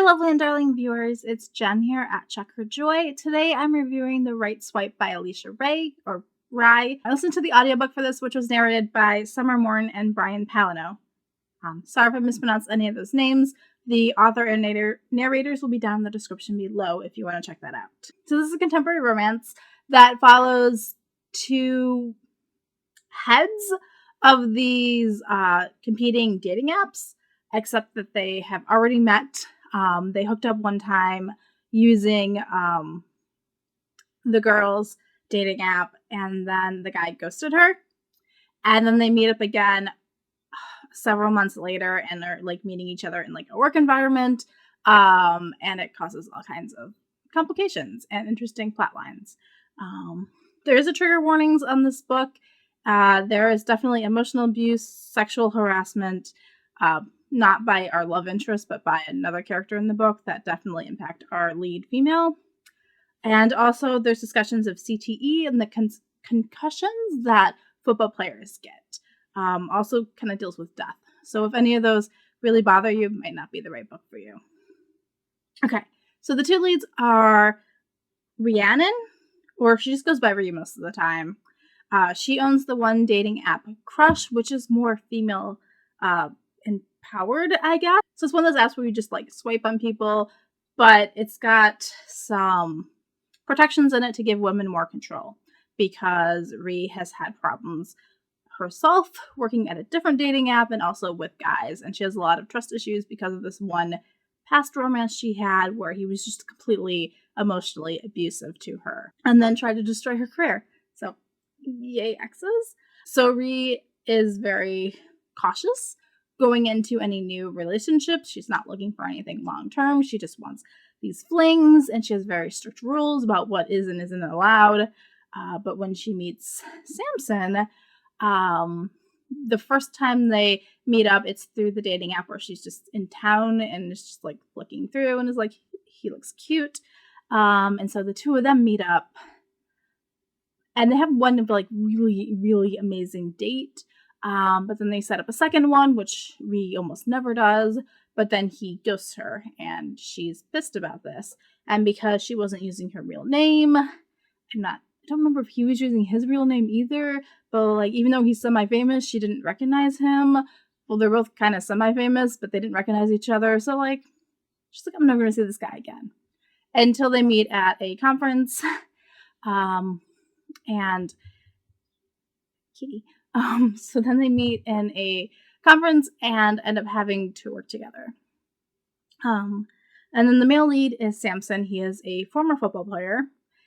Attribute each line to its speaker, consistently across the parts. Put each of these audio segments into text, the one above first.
Speaker 1: lovely and darling viewers, it's Jen here at Check Her Joy. Today I'm reviewing The Right Swipe by Alisha Rai, or Rai. I listened to the audiobook for this, which was narrated by Summer Morton and Brian Pallino. Sorry if I mispronounced any of those names. The author and narrators will be down in the description below if you want to check that out. So this is a contemporary romance that follows two heads of these competing dating apps, except that they have already met. They hooked up one time using the girl's dating app, and then the guy ghosted her. And then they meet up again several months later, and they're like meeting each other in like a work environment, and it causes all kinds of complications and interesting plot lines. There is a trigger warnings on this book. There is definitely emotional abuse, sexual harassment, not by our love interest, but by another character in the book that definitely impact our lead female. And also there's discussions of CTE and the concussions that football players get. Also kind of deals with death. So if any of those really bother you, it might not be the right book for you. Okay, so the two leads are Rhiannon, or she just goes by Rhi most of the time. She owns the one dating app, Crush, which is more female empowered, I guess. So it's one of those apps where you just like swipe on people, but it's got some protections in it to give women more control, because Rhi has had problems herself working at a different dating app and also with guys, and she has a lot of trust issues because of this one past romance she had where he was just completely emotionally abusive to her and then tried to destroy her career. So yay exes. So Rhi is very cautious going into any new relationships. She's not looking for anything long term. She just wants these flings, and she has very strict rules about what is and isn't allowed. But when she meets Samson, the first time they meet up, it's through the dating app where she's just in town and is just like looking through and is like, he looks cute. And so the two of them meet up, and they have one like really, really amazing date. But then they set up a second one, which Rhi almost never does. But then he ghosts her, and she's pissed about this. And because she wasn't using her real name, I don't remember if he was using his real name either. But like, even though he's semi-famous, she didn't recognize him. Well, they're both kind of semi-famous, but they didn't recognize each other. So like, she's like, I'm never gonna see this guy again until they meet at a conference. And Kitty. So then they meet in a conference and end up having to work together. And then the male lead is Samson. He is a former football player.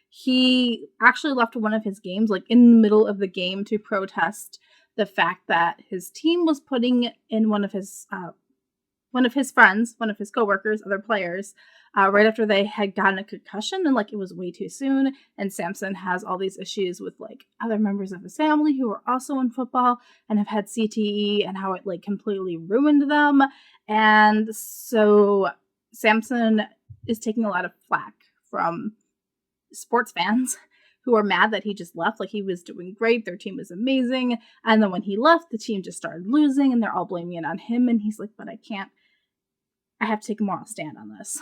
Speaker 1: He actually left one of his games, like in the middle of the game, to protest the fact that his team was putting in one of his friends, one of his coworkers, other players, right after they had gotten a concussion, and like it was way too soon. And Samson has all these issues with like other members of his family who are also in football and have had CTE, and how it like completely ruined them. And so Samson is taking a lot of flack from sports fans who are mad that he just left. Like, he was doing great, their team was amazing, and then when he left, the team just started losing, and they're all blaming it on him. And he's like, but I have to take a moral stand on this.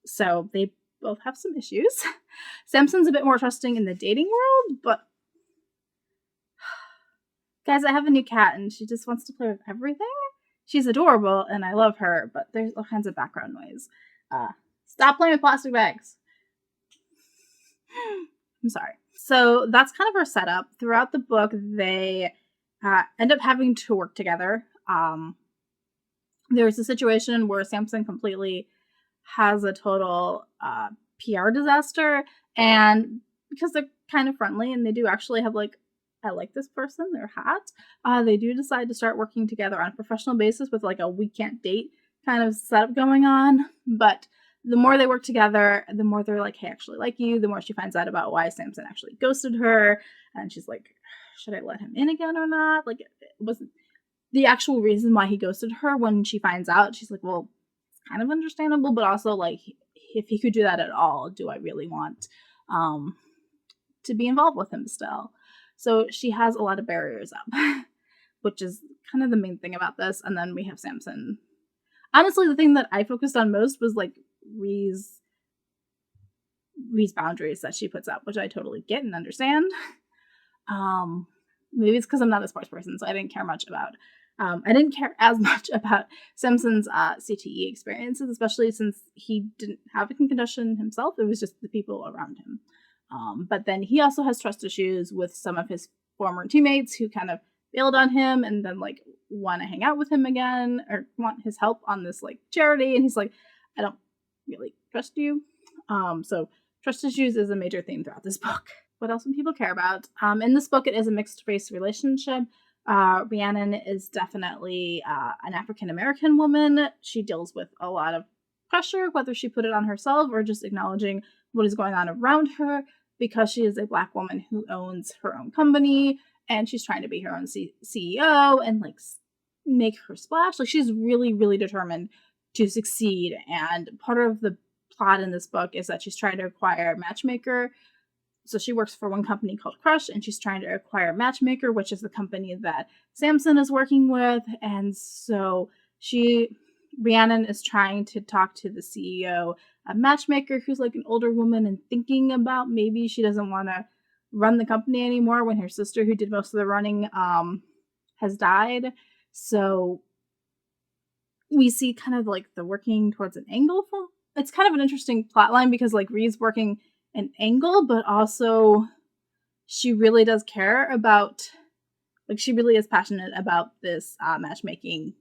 Speaker 1: So they both have some issues. Samson's a bit more trusting in the dating world, but guys, I have a new cat and she just wants to play with everything. She's adorable and I love her, but there's all kinds of background noise. Stop playing with plastic bags. I'm sorry. So that's kind of our setup. Throughout the book, they end up having to work together. There's a situation where Samson completely has a total PR disaster, and because they're kind of friendly and they do actually have like, I like this person, they're hot, they do decide to start working together on a professional basis with like a we can't date kind of setup going on. But the more they work together, the more they're like, hey, I actually like you. The more she finds out about why Samson actually ghosted her, and she's like, should I let him in again or not? Like, it wasn't the actual reason why he ghosted her. When she finds out, she's like, well, it's kind of understandable, but also like, if he could do that at all, do I really want to be involved with him still? So she has a lot of barriers up, which is kind of the main thing about this. And then we have Samson. Honestly, the thing that I focused on most was like Rhee's boundaries that she puts up, which I totally get and understand. Um, Maybe it's because I'm not a sports person, so I didn't care much about. I didn't care as much about Samson's CTE experiences, especially since he didn't have a concussion himself. It was just the people around him. But then he also has trust issues with some of his former teammates who kind of bailed on him and then like want to hang out with him again or want his help on this like charity. And he's like, I don't really trust you. So trust issues is a major theme throughout this book. What else do people care about? In this book, it is a mixed race relationship. Rhiannon is definitely an African American woman. She deals with a lot of pressure, whether she put it on herself or just acknowledging what is going on around her, because she is a Black woman who owns her own company and she's trying to be her own CEO and like make her splash. Like she's really, really determined to succeed. And part of the plot in this book is that she's trying to acquire Matchmaker. So she works for one company called Crush, and she's trying to acquire Matchmaker, which is the company that Samson is working with. And so Rhiannon is trying to talk to the CEO of Matchmaker, who's like an older woman and thinking about maybe she doesn't want to run the company anymore when her sister, who did most of the running, has died. So we see kind of like the working towards an angle for. It's kind of an interesting plot line because like Reed's working an angle, but also she really does care about, like she really is passionate about this matchmaking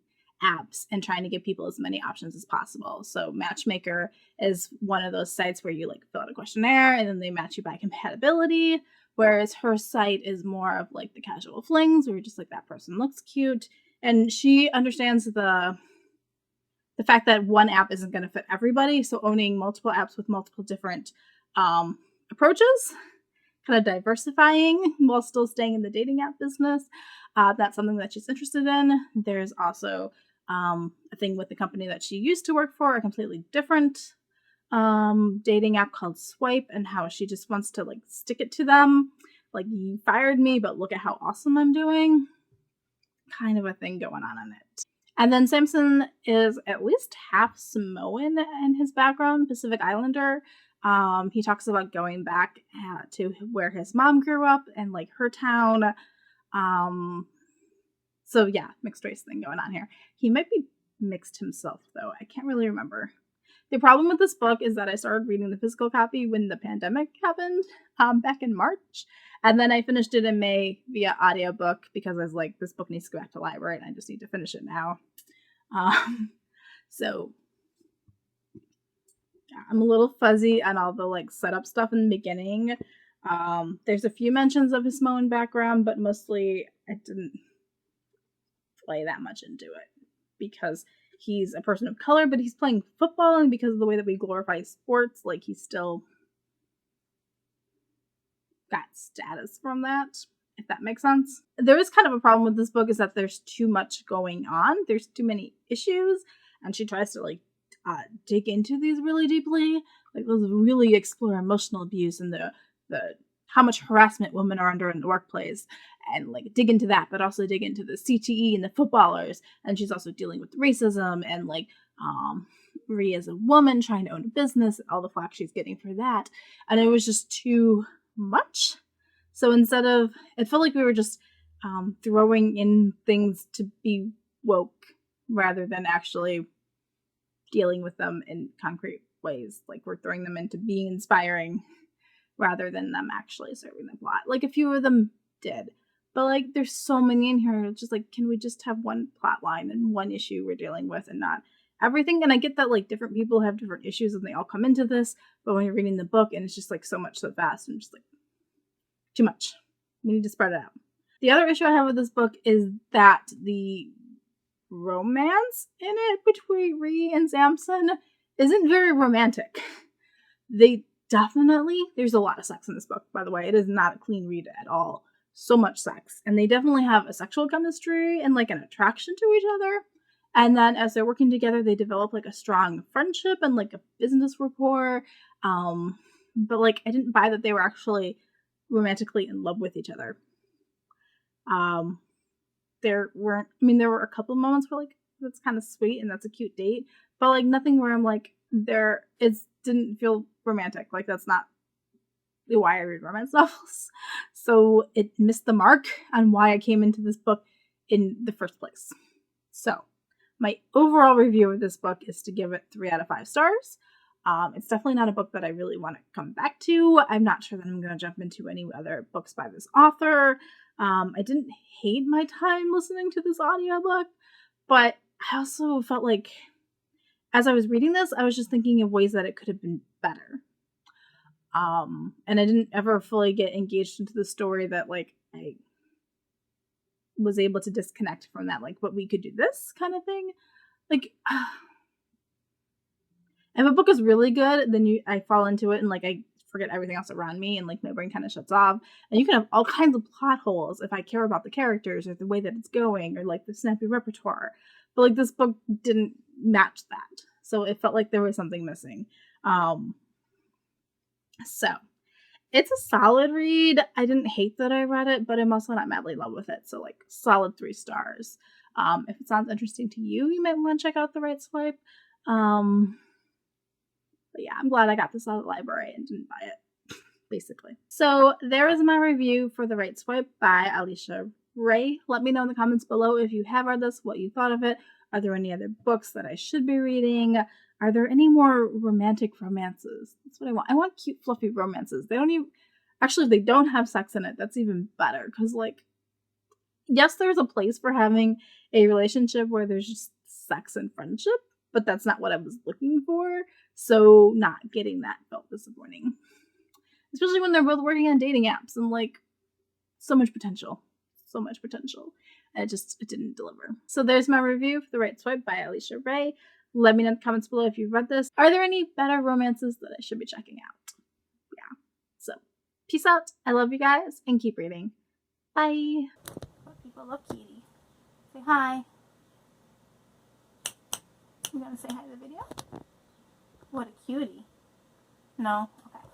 Speaker 1: apps and trying to give people as many options as possible. So Matchmaker is one of those sites where you like fill out a questionnaire and then they match you by compatibility, whereas her site is more of like the casual flings where you're just like, that person looks cute. And she understands the fact that one app isn't going to fit everybody. So owning multiple apps with multiple different approaches, kind of diversifying while still staying in the dating app business. That's something that she's interested in. There's also a thing with the company that she used to work for, a completely different dating app called Swipe, and how she just wants to like stick it to them. Like, you fired me, but look at how awesome I'm doing. Kind of a thing going on in it. And then Samson is at least half Samoan in his background, Pacific Islander. He talks about going back to where his mom grew up and like her town. So yeah, mixed race thing going on here. He might be mixed himself though. I can't really remember. The problem with this book is that I started reading the physical copy when the pandemic happened back in March. And then I finished it in May via audiobook because I was like, this book needs to go back to the library and I just need to finish it now. So yeah, I'm a little fuzzy on all the like setup stuff in the beginning. There's a few mentions of his Samoan background, but mostly I didn't play that much into it because he's a person of color, but he's playing football, and because of the way that we glorify sports, like he's still got status from that, if that makes sense. There is kind of a problem with this book is that there's too much going on. There's too many issues, and she tries to like dig into these really deeply. Like, let's really explore emotional abuse and the how much harassment women are under in the workplace, and like dig into that, but also dig into the CTE and the footballers. And she's also dealing with racism and like Rhea as a woman trying to own a business, all the flack she's getting for that. And it was just too much. So instead of, it felt like we were just throwing in things to be woke rather than actually dealing with them in concrete ways. Like, we're throwing them into being inspiring rather than them actually serving the plot. Like, a few of them did, but like there's so many in here. It's just like, can we just have one plot line and one issue we're dealing with and not everything? And I get that like different people have different issues and they all come into this, but when you're reading the book and it's just like so much so fast and just like too much, we need to spread it out. The other issue I have with this book is that the romance in it between Rhea and Samson isn't very romantic. There's a lot of sex in this book, by the way. It is not a clean read at all. So much sex. And they definitely have a sexual chemistry and like an attraction to each other. And then as they're working together, they develop like a strong friendship and like a business rapport. But like, I didn't buy that they were actually romantically in love with each other. There were a couple moments where like that's kind of sweet and that's a cute date, but like nothing where I'm like, it didn't feel romantic. Like that's not why I read romance novels. So it missed the mark on why I came into this book in the first place. So my overall review of this book is to give it 3 out of 5 stars. It's definitely not a book that I really want to come back to. I'm not sure that I'm going to jump into any other books by this author. I didn't hate my time listening to this audiobook, but I also felt like as I was reading this, I was just thinking of ways that it could have been better. And I didn't ever fully get engaged into the story that like I was able to disconnect from that, like, but we could do this kind of thing. Like, if a book is really good, then I fall into it and like I forget everything else around me and like my brain kind of shuts off. And you can have all kinds of plot holes if I care about the characters or the way that it's going or like the snappy repertoire. But like this book didn't match that. So it felt like there was something missing. So it's a solid read. I didn't hate that I read it, but I'm also not madly in love with it. So like solid 3 stars. If it sounds interesting to you, you might want to check out The Right Swipe. But yeah, I'm glad I got this out of the library and didn't buy it, basically. So there is my review for The Right Swipe by Alisha Rai. Let me know in the comments below if you have read this, what you thought of it. Are there any other books that I should be reading? Are there any more romantic romances? That's what I want. I want cute, fluffy romances. They don't even... Actually, if they don't have sex in it, that's even better. Because, like, yes, there's a place for having a relationship where there's just sex and friendship, but that's not what I was looking for. So not getting that felt disappointing. Especially when they're both working on dating apps and, like, so much potential. So much potential. And it didn't deliver. So there's my review for The Right Swipe by Alisha Rai. Let me know in the comments below if you've read this. Are there any better romances that I should be checking out? Yeah. So, peace out. I love you guys, and keep reading. Bye. People love Kitty. Say hi. You gonna say hi to the video? What a cutie. No.